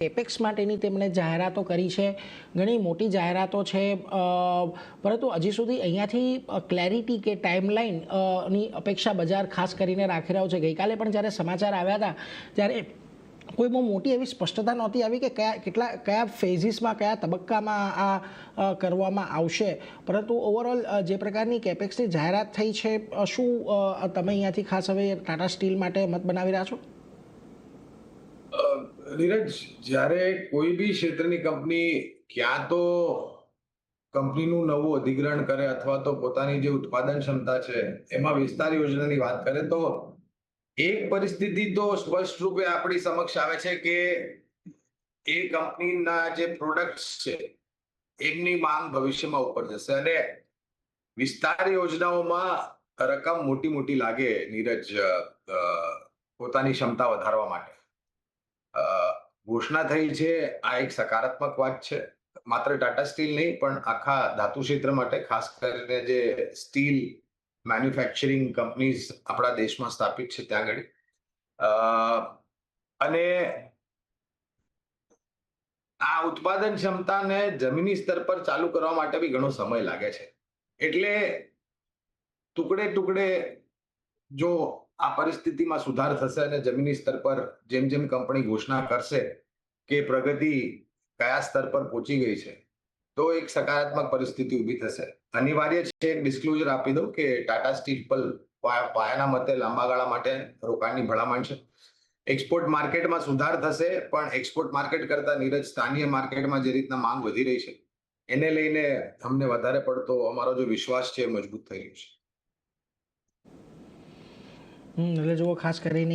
Capex માટેની તેમણે જાહેરાતો કરી છે, ઘણી મોટી જાહેરાતો છે, પરંતુ હજી સુધી અહીંયાથી ક્લેરિટી કે ટાઈમલાઈન ની અપેક્ષા બજાર ખાસ કરીને રાખી રહ્યો છે. ગઈકાલે પણ જ્યારે સમાચાર આવ્યા હતા ત્યારે કોઈ બહુ મોટી એવી સ્પષ્ટતા નહોતી આવી કે કયા ફેઝિસમાં, કયા તબક્કામાં આ કરવામાં આવશે, પરંતુ ઓવરઓલ જે પ્રકારની કેપેક્સની જાહેરાત થઈ છે, શું તમે અહીંયાથી ખાસ હવે ટાટા સ્ટીલ માટે મત બનાવી રહ્યા છો? નીરજ, જ્યારે કોઈ બી ક્ષેત્રની કંપની ક્યાં તો કંપનીનું નવું અધિગ્રહણ કરે અથવા તો પોતાની જે ઉત્પાદન ક્ષમતા છે એમાં વિસ્તાર યોજનાની વાત કરે, તો એક પરિસ્થિતિ તો સ્પષ્ટ રૂપે આપણી સમક્ષ આવે છે કે એ કંપનીના જે પ્રોડક્ટ્સ છે એમની માંગ ભવિષ્યમાં ઉપર જશે. અને વિસ્તાર યોજનાઓમાં રકમ મોટી મોટી લાગે, નીરજ, પોતાની ક્ષમતા વધારવા માટે ઘોષણા થઈ છે. આ એક સકારાત્મક વાત છે, માત્ર ટાટા સ્ટીલ નહીં પણ આખા ધાતુ ક્ષેત્ર માટે, ખાસ કરીને જે સ્ટીલ મેન્યુફેક્ચરિંગ કંપનીઝ આપણા દેશમાં સ્થાપિત છે ત્યાં આગળ. અને આ ઉત્પાદન ક્ષમતાને જમીની સ્તર પર ચાલુ કરવા માટે બી ઘણો સમય લાગે છે. એટલે ટુકડે ટુકડે જો આ પરિસ્થિતિમાં સુધાર થશે અને જમીની સ્તર પર જેમ જેમ કંપની ઘોષણા કરશે કે પ્રગતિ કયા સ્તર પર પહોંચી ગઈ છે, તો એક સકારાત્મક પરિસ્થિતિ ઊભી થશે. અનિવાર્ય છે એક ડિસ્ક્લોઝર આપી દઉં કે ટાટા સ્ટીલ પર પાયાના મતે લાંબા ગાળા માટે રોકાણની ભલામણ છે. એક્સપોર્ટ માર્કેટમાં સુધાર થશે, પણ એક્સપોર્ટ માર્કેટ કરતા, નીરજ, સ્થાનિય માર્કેટમાં જે રીતના માંગ વધી રહી છે એને લઈને અમને વધારે પડતો અમારો જો વિશ્વાસ છે મજબૂત થઈ રહ્યો છે. એટલે જુઓ, ખાસ કરીને